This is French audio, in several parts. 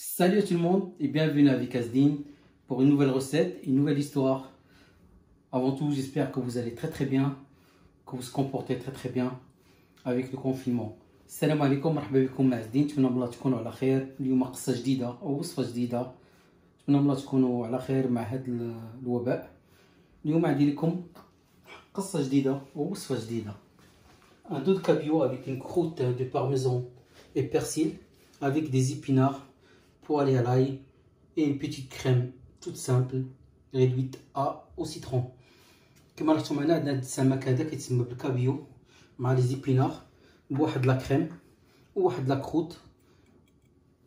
Salut à tout le monde et bienvenue avec Asdine pour une nouvelle recette, une nouvelle histoire. Avant tout, j'espère que vous allez très bien, que vous vous comportez très bien avec le confinement. السلام عليكم، مرحبا بكم مع زدين. نتمنى من الله تكونوا على خير. اليوم قصة جديدة أو وصفة جديدة. نتمنى من الله تكونوا على خير مع هذا الوباء. اليوم عندي لكم قصة جديدة أو وصفة جديدة. Un dos de cabillaud avec une croûte de parmesan et persil avec des épinards pour aller à l'ail et une petite crème toute simple réduite au citron. كما راكم معنا عندنا هاد السمك هذا كيتسمى بالكابيو مع لي زيبينار بواحد لا كريم وواحد لا كروت.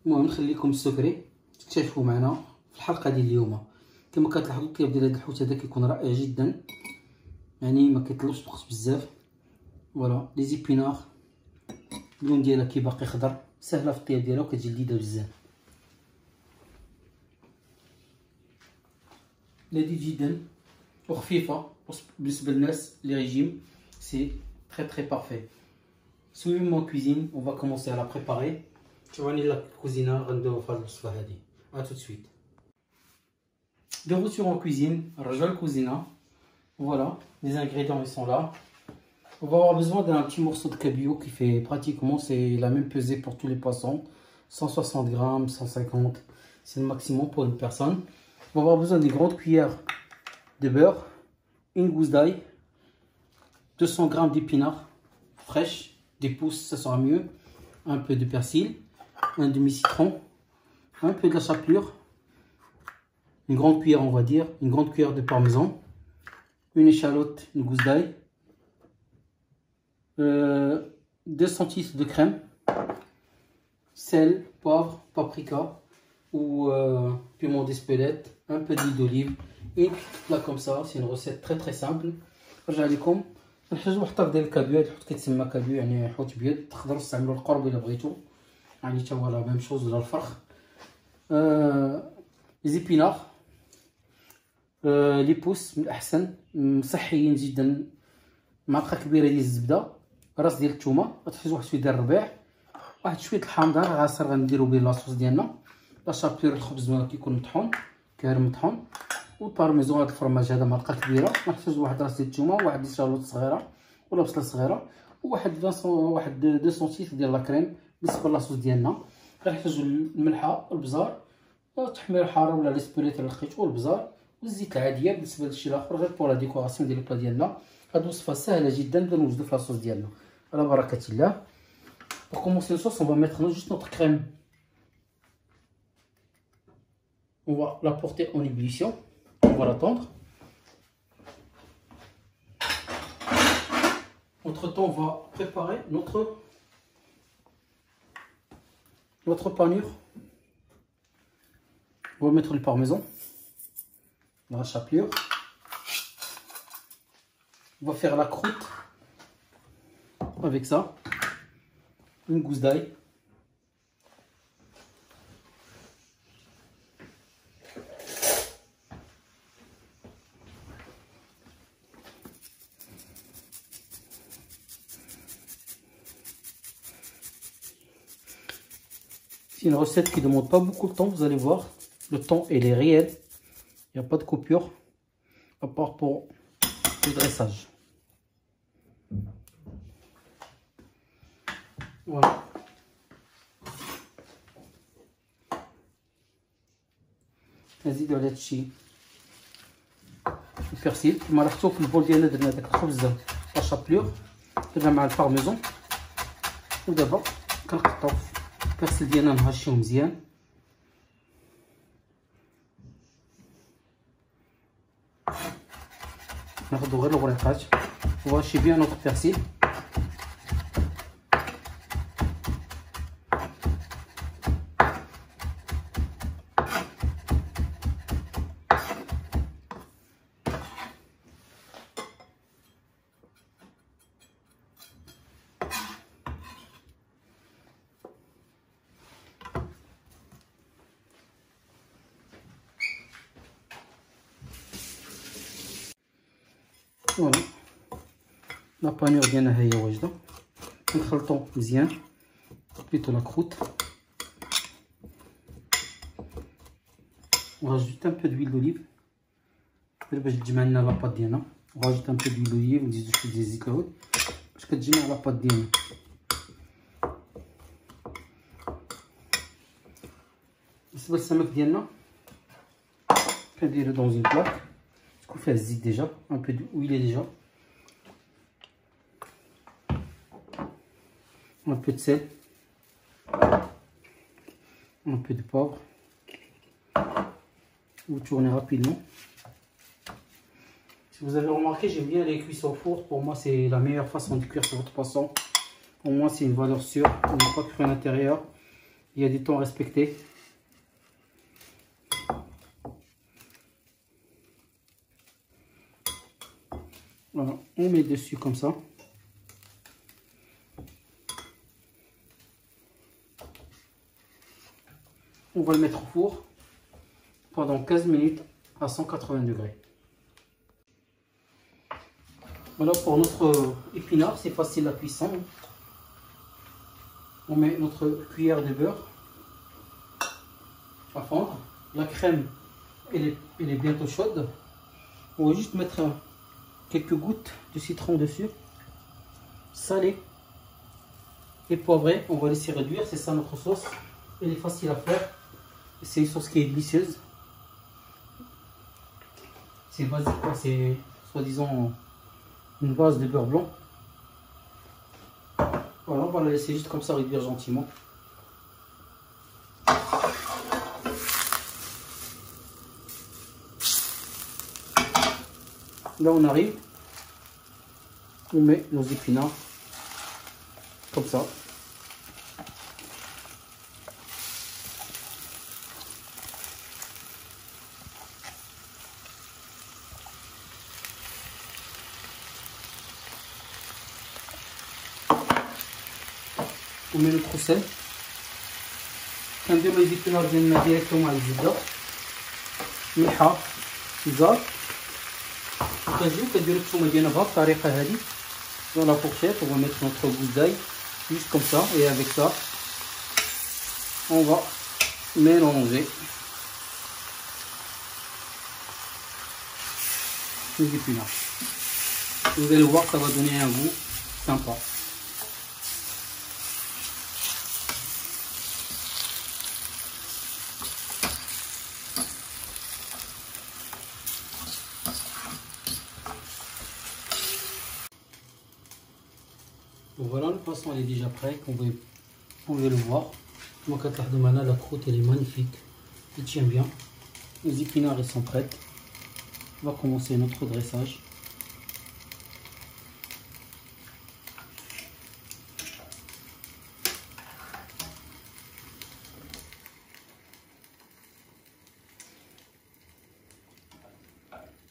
المهم نخليكم السكري تكتشفوا معنا في الحلقه ديال اليوم. كما كتلاحظوا الطياب ديال هذا الحوت هذا كيكون رائع جدا، يعني ما كيطلبش وقت بزاف. فوالا لي زيبينار اللون ديالها كي باقي خضر، سهله في الطياب ديالها وكتجي لذيذه بزاف، لذيذ جدا وخفيفه بالنسبه للناس لي ريجيم. سي très parfait. Suivez-moi en cuisine, on va commencer à la préparer. تشوفوني لا كوزينه غنديرو في هاد الوصفه هادي. À tout de suite. De retour en cuisine, rejoins la cuisine. Voilà, les ingrédients ils sont là. On va avoir besoin d'un petit morceau de cabillaud qui fait pratiquement, c'est la même pesée pour tous les poissons. 160 grammes, 150, c'est le maximum pour une personne. On va avoir besoin des grandes cuillères de beurre, une gousse d'ail, 200 grammes d'épinards fraîches, des pousses, ça sera mieux, un peu de persil, un demi-citron, un peu de la chapelure, une grande cuillère on va dire, une grande cuillère de parmesan, une échalote, une gousse d'ail, 2 centilitres de crème, sel, poivre, paprika ou piment d'Espelette, un peu d'huile d'olive et une petite plat comme ça. C'est une recette très simple. نرجع لكم نحتاجو واحد الطرف ديال الكابيو. هاد الحوت كيتسمى كابيو يعني حوت بيض، تقدروا تستعملوا القرب الا بغيتو، يعني حتى هو لا ميم شوز ولا الفرخ. لي زيبينار لي بوس من الاحسن صحيين جدا، معلقه كبيره ديال الزبده، راس ديال الثومه، غتحتاجو واحد شويه ديال الربيع، واحد شويه الحامضه عصير غنديرو به لاصوص ديالنا، لا شابير الخبز كيكون مطحون كاري مطحون، والبارميزون هذا الفرماج هذا معلقه كبيره. غنحتاجو واحد راس ديال الثومه، واحد الشالوط صغيره ولا بصله صغيره، وواحد 2 سنتيمتر ديال لا كريم. بالنسبه لاصوص ديالنا غنحتاجو الملحه والبزار والتحمير الحاره ولا ليسبريت اللي لقيتو، والبزار والزيت العاديه. بالنسبه للشي الاخر غير بور لا ديكوراسيون ديال البلا ديالنا. هاد الوصفه سهله جدا نقدر نوجدو في لاصوص ديالنا على بركه الله. Pour commencer le sauce, on va mettre juste notre crème. On va la porter en ébullition. On va l'attendre. Entre temps, on va préparer notre panure. On va mettre le parmesan dans la chapelure. On va faire la croûte avec ça. Une gousse d'ail, c'est une recette qui ne demande pas beaucoup de temps, vous allez voir, le temps il est réel, il n'y a pas de coupure à part pour le dressage. Voilà. نزيدو على هادشي البرسيل كما لاحظتوا في البول ديالنا. درنا داك الخبز لا شابلور، درنا مع البارميزون، ودابا كنقطعو البرسيل ديالنا نهشيوه مزيان. ناخدو غير الوريقات وهاشي بيان نوط البرسيل. فوالا لا بانيور ديالنا ها هي واجده. نخلطو مزيان بليتو لا كروت On rajoute un peu d'huile d'olive. باش تجمع لنا لاباط ديالنا. On rajoute un peu d'huile d'olive. ونزيدو شويه ديال الزيت العود باش كتجمع لاباط ديالنا. بالنسبه للسمك ديالنا كنديرو دون اون بلاك تكون فيها الزيت ديجا un peu d'huile ديجا. Un peu de sel, un peu de poivre. Vous tournez rapidement. Si vous avez remarqué, j'aime bien les cuissons au four. Pour moi, c'est la meilleure façon de cuire sur votre poisson. Au moins, c'est une valeur sûre. On n'est pas cuit à l'intérieur. Il y a du temps respecté. Voilà, on met dessus comme ça. On va le mettre au four pendant 15 minutes à 180 degrés. Voilà pour notre épinard, c'est facile la cuisson. On met notre cuillère de beurre à fondre. La crème, elle est bientôt chaude. On va juste mettre quelques gouttes de citron dessus, salé et poivré. On va laisser réduire, c'est ça notre sauce. Elle est facile à faire. C'est une sauce qui est délicieuse. C'est basique, c'est soi-disant une base de beurre blanc. Voilà, on va la laisser juste comme ça réduire gentiment. Là on arrive, on met nos épinards comme ça. On met notre sel. كنديرو لي زيتونات ديالنا ديريكتومون على الزبده ملحه زار كنديرو الثومه ديالنا بهذه الطريقه هذه dans la fourchette. On va mettre notre gousse d'ail juste comme ça et avec ça on va mélanger les épinards. Vous allez voir, ça va donner un goût sympa. Voilà, le poisson est déjà prêt, vous pouvez le voir. La croûte elle est magnifique, il tient bien. Les épinards ils sont prêts. On va commencer notre dressage.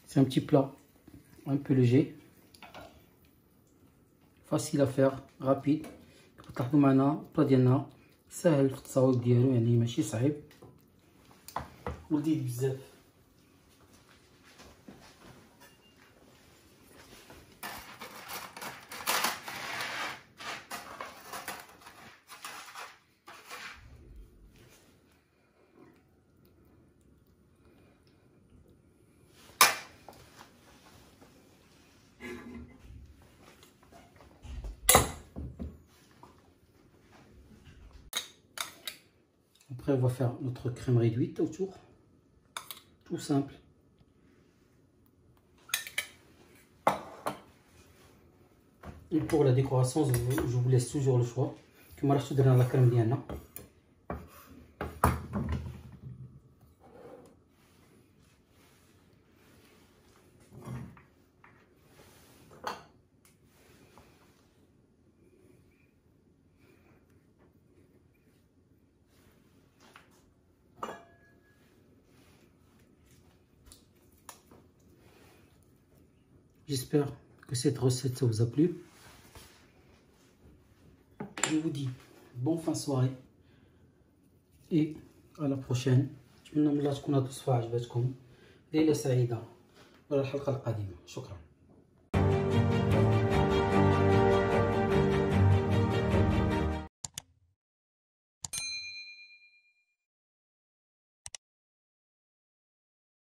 C'est un petit plat un peu léger. facile à faire rapide. كتلاحظوا معنا البلا ديالنا ساهل في التصاويب ديالو، يعني ماشي صعيب ولذيذ بزاف. Après, on va faire notre crème réduite autour, tout simple. Et pour la décoration, je vous laisse toujours le choix. Comme je dans la crème diana. J'espère que cette recette ça vous a plu. Je vous dis bonne fin de soirée et à la prochaine. أتمنى من الله تكون هذه الوصفة عجبتكم. ليلة سعيدة وإلى الحلقة القادمة. شكرا.